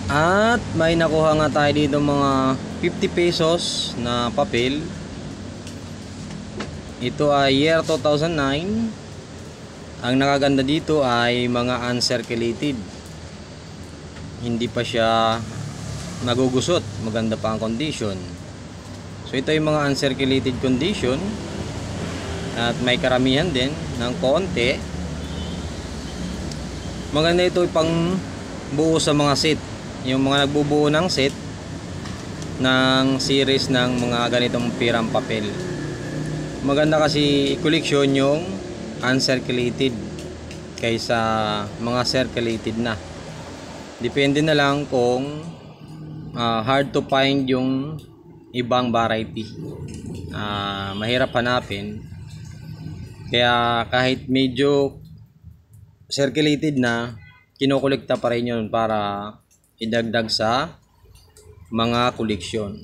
At may nakuha nga tayo dito mga 50 pesos na papel. Ito ay year 2009. Ang nakaganda dito ay mga uncirculated. Hindi pa siya nagugusot, maganda pa ang condition. So ito yung mga uncirculated condition. At may karamihan din ng konti. Maganda ito pang buo sa mga set. Yung mga nagbubuo ng set ng series ng mga ganitong pirang papel. Maganda kasi collection yung uncirculated kaysa mga circulated na. Depende na lang kung hard to find yung ibang variety. Mahirap hanapin. Kaya kahit medyo circulated na, kinokolekta pa rin yun para idagdag sa mga koleksyon.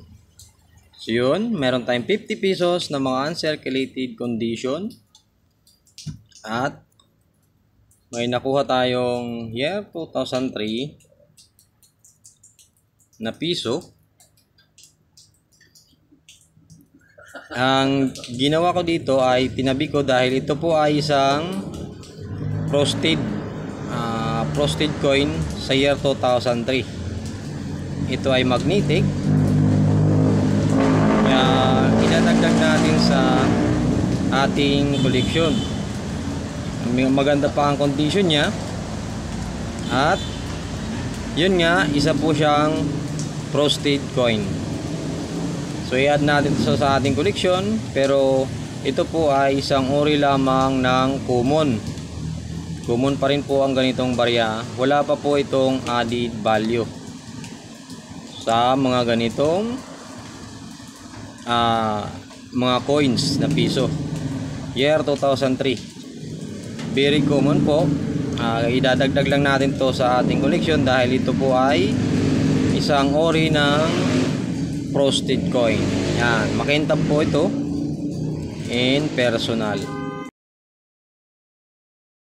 So yun, meron tayong 50 pesos na mga uncirculated condition. At may nakuha tayong year 2003 na piso. Ang ginawa ko dito ay tinabi ko dahil ito po ay isang frosted coin sa year 2003. Ito ay magnetic. Kaya idadagdag natin sa ating koleksyon. Maganda pa ang condition niya. At yun nga, isa po siyang frosted coin. So i-add natin ito sa ating koleksyon. Pero ito po ay isang uri lamang ng common. Common pa rin po ang ganitong barya. Wala pa po itong added value sa mga ganitong mga coins na piso. Year 2003. Very common po. Idadagdag lang natin to sa ating collection dahil ito po ay isang ori ng frosted coin. Yan, makintab po ito in personal.